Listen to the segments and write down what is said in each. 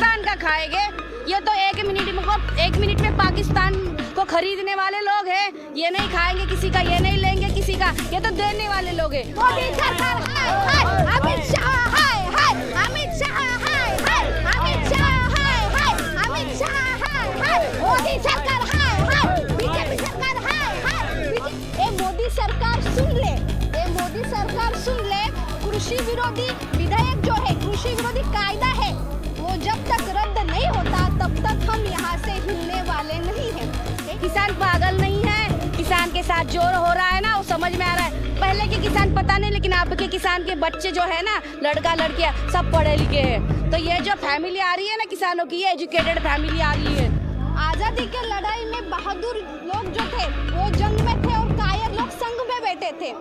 पाकिस्तान का खाएंगे। ये तो एक मिनट में पाकिस्तान को खरीदने वाले लोग हैं। ये नहीं खाएंगे किसी का, ये नहीं लेंगे किसी का, ये तो देने वाले लोग हैं। मोदी सरकार हाय हाय, अमित शाह हाय हाय, अमित शाह हाय हाय, अमित शाह हाय हाय, अमित शाह हाय हाय, मोदी सरकार हाय हाय, बीजेपी सरकार हाय हाय। ये मोदी सरकार सुन ले, ये मोदी सरकार सुन ले। कृषि विरोधी विधेयक जो है, कृषि विरोधी कायदा है, वो जब तक रद्द नहीं होता तब तक हम यहाँ से हिलने वाले नहीं हैं। किसान पागल नहीं है, किसान के साथ जो हो रहा है ना वो समझ में आ रहा है। पहले के किसान पता नहीं, लेकिन अब के किसान के बच्चे जो है ना, लड़का लड़कियां सब पढ़े लिखे हैं। तो ये जो फैमिली आ रही है ना किसानों की, ये एजुकेटेड फैमिली आ रही है। आजादी के लड़ाई में बहादुर लोग जो थे वो जंग में थे और कायर लोग संग में बैठे थे,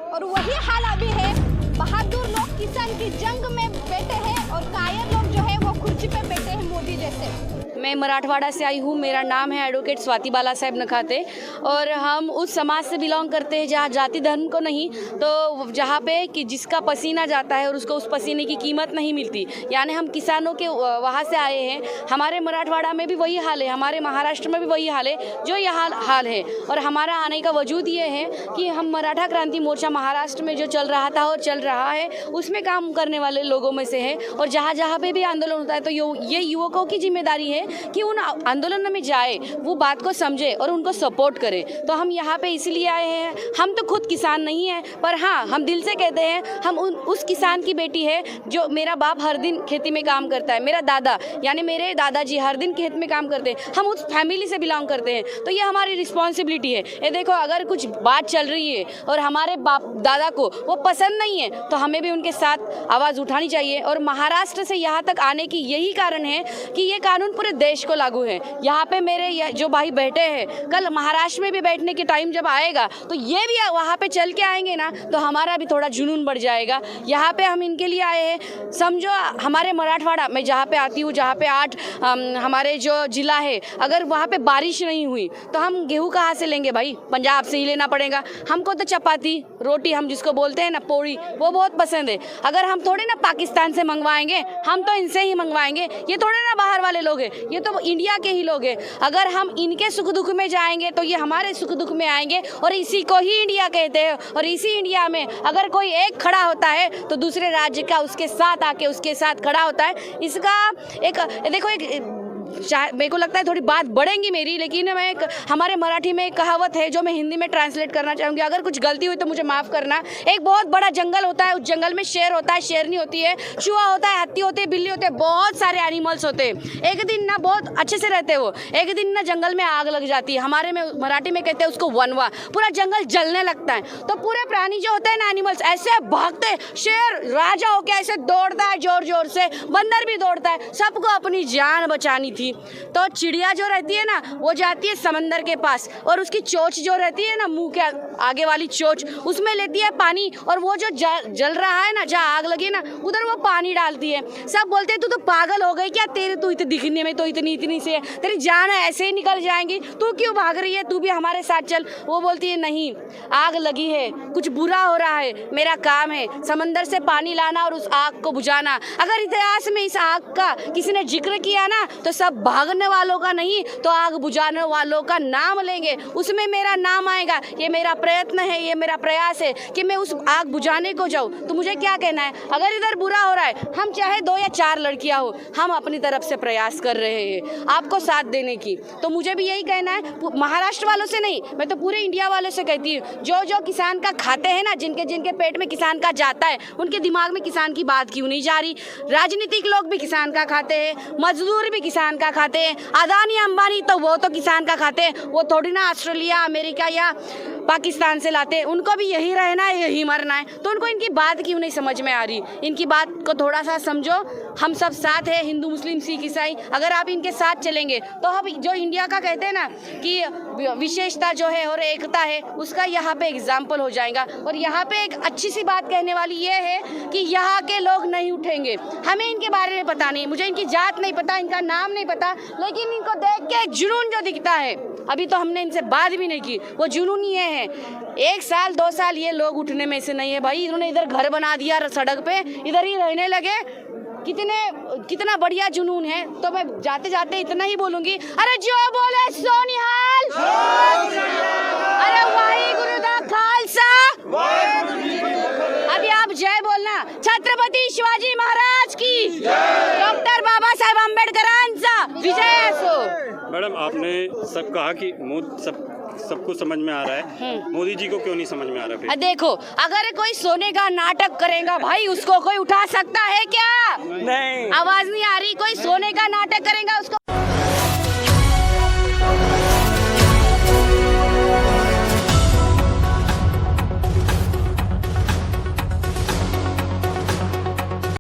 और वही हाल अभी है। बहादुर लोग किसान की जंग में बैठे हैं और कायर लोग जो है वो कुर्सी पे बैठे हैं मोदी जैसे। मैं मराठवाड़ा से आई हूँ। मेरा नाम है एडवोकेट स्वाति बाला साहेब नखाते, और हम उस समाज से बिलोंग करते हैं जहाँ जाति धर्म को नहीं, तो जहाँ पे कि जिसका पसीना जाता है और उसको उस पसीने की कीमत नहीं मिलती, यानी हम किसानों के वहाँ से आए हैं। हमारे मराठवाड़ा में भी वही हाल है, हमारे महाराष्ट्र में भी वही हाल है जो यहाँ हाल है। और हमारा आने का वजूद ये है कि हम मराठा क्रांति मोर्चा महाराष्ट्र में जो चल रहा था और चल रहा है, उसमें काम करने वाले लोगों में से है। और जहाँ जहाँ पे भी आंदोलन होता है तो ये युवकों की जिम्मेदारी है कि उन आंदोलन में जाए, वो बात को समझे और उनको सपोर्ट करे। तो हम यहाँ पे इसलिए आए हैं। हम तो खुद किसान नहीं हैं, पर हाँ, हम दिल से कहते हैं हम उस किसान की बेटी है जो, मेरा बाप हर दिन खेती में काम करता है, मेरा दादा यानी मेरे दादाजी हर दिन खेत में काम करते हैं। हम उस फैमिली से बिलोंग करते हैं, तो ये हमारी रिस्पॉन्सिबिलिटी है। ये देखो, अगर कुछ बात चल रही है और हमारे बाप दादा को वो पसंद नहीं है, तो हमें भी उनके साथ आवाज़ उठानी चाहिए। और महाराष्ट्र से यहाँ तक आने की यही कारण है कि ये कानून पूरे देश को लागू है। यहाँ पे मेरे जो भाई बैठे हैं, कल महाराष्ट्र में भी बैठने के टाइम जब आएगा तो ये भी वहाँ पे चल के आएंगे ना, तो हमारा भी थोड़ा जुनून बढ़ जाएगा। यहाँ पे हम इनके लिए आए हैं। समझो, हमारे मराठवाड़ा में जहाँ पे आती हूँ, जहाँ पे 8 हमारे जो जिला है, अगर वहाँ पे बारिश नहीं हुई तो हम गेहूँ कहाँ से लेंगे भाई? पंजाब से ही लेना पड़ेगा। हमको तो चपाती रोटी, हम जिसको बोलते हैं ना पोड़ी, वो बहुत पसंद है। अगर हम थोड़े ना पाकिस्तान से मंगवाएंगे, हम तो इनसे ही मंगवाएंगे। ये थोड़े ना बाहर वाले लोग हैं, ये तो इंडिया के ही लोग हैं। अगर हम इनके सुख दुख में जाएंगे तो ये हमारे सुख दुख में आएंगे, और इसी को ही इंडिया कहते हैं। और इसी इंडिया में अगर कोई एक खड़ा होता है तो दूसरे राज्य का उसके साथ आके उसके साथ खड़ा होता है। इसका एक देखो, एक मेरे को लगता है थोड़ी बात बढ़ेंगी मेरी, लेकिन मैं हमारे मराठी में एक कहावत है जो मैं हिंदी में ट्रांसलेट करना चाहूँगी। अगर कुछ गलती हुई तो मुझे माफ़ करना। एक बहुत बड़ा जंगल होता है, उस जंगल में शेर होता है, शेरनी होती है, चूहा होता है, हाथी होते हैं, बिल्ली होते हैं, बहुत सारे एनिमल्स होते हैं। एक दिन ना बहुत अच्छे से रहते हैं वो, एक दिन ना जंगल में आग लग जाती है। हमारे में मराठी में कहते हैं उसको वनवा। पूरा जंगल जलने लगता है, तो पूरे प्राणी जो होते हैं ना, एनिमल्स, ऐसे भागते। शेर राजा होके ऐसे दौड़ता है जोर जोर से, बंदर भी दौड़ता है। सबको अपनी जान बचानी थी। तो चिड़िया जो रहती है ना, वो जाती है समंदर के पास, और उसकी चोंच जो रहती है ना, मुंह के आगे वाली चोंच, उसमें लेती है पानी, और वो जो जल रहा है ना, जहाँ आग लगी ना, उधर वो पानी डालती है। सब बोलते हैं तू तो पागल हो गई क्या, तेरे तू इतने दिखने में तो इतनी से है, तेरी जान ऐसे ही निकल जाएंगी, तू क्यों भाग रही है, तू भी हमारे साथ चल। वो बोलती है नहीं, आग लगी है, कुछ बुरा हो रहा है, मेरा काम है समंदर से पानी लाना और उस आग को बुझाना। अगर इतिहास में इस आग का किसी ने जिक्र किया ना, तो सब भागने वालों का नहीं, तो आग बुझाने वालों का नाम लेंगे, उसमें मेरा नाम आएगा। ये मेरा प्रयत्न है, ये मेरा प्रयास है कि मैं उस आग बुझाने को जाऊँ। तो मुझे क्या कहना है, अगर इधर बुरा हो रहा है, हम चाहे 2 या 4 लड़कियां हो, हम अपनी तरफ से प्रयास कर रहे हैं आपको साथ देने की। तो मुझे भी यही कहना है, महाराष्ट्र वालों से नहीं, मैं तो पूरे इंडिया वालों से कहती हूँ, जो किसान का खाते हैं ना, जिनके पेट में किसान का जाता है, उनके दिमाग में किसान की बात क्यों नहीं जा रही? राजनीतिक लोग भी किसान का खाते हैं, मजदूर भी किसान का खाते हैं, अदानी अंबानी तो वो तो किसान का खाते हैं। वो थोड़ी ना ऑस्ट्रेलिया, अमेरिका या पाकिस्तान से लाते हैं, उनको भी यही रहना है, यही मरना है। तो उनको इनकी बात क्यों नहीं समझ में आ रही? इनकी बात को थोड़ा सा समझो। हम सब साथ हैं, हिंदू मुस्लिम सिख ईसाई। अगर आप इनके साथ चलेंगे तो हम जो इंडिया का कहते हैं ना कि विशेषता जो है और एकता है, उसका यहाँ पे एग्जाम्पल हो जाएगा। और यहाँ पे एक अच्छी सी बात कहने वाली ये है कि यहाँ के लोग नहीं उठेंगे। हमें इनके बारे में पता नहीं, मुझे इनकी जात नहीं पता, इनका नाम नहीं पता, लेकिन इनको देख के जुनून जो दिखता है, अभी तो हमने इनसे बात भी नहीं की, वो जुनून ये है। 1 साल 2 साल ये लोग उठने में से नहीं है भाई। इन्होंने इधर घर बना दिया सड़क पे, इधर ही रहने लगे। कितना बढ़िया जुनून है। तो मैं जाते जाते इतना ही बोलूंगी, अरे जो बोले सोनिहाल, अरे वाही गुरु दा खालसा। अभी आप जय बोलना। छत्रपति शिवाजी महाराज की, डॉक्टर बाबा साहेब आंबेडकरांचा विजय असो। मैडम, आपने सब कहा कि सबको समझ में आ रहा है, मोदी जी को क्यों नहीं समझ में आ रहा फिर? देखो, अगर कोई सोने का नाटक करेगा भाई, उसको कोई उठा सकता है क्या? नहीं, आवाज नहीं आ रही। कोई सोने का नाटक करेगा उसको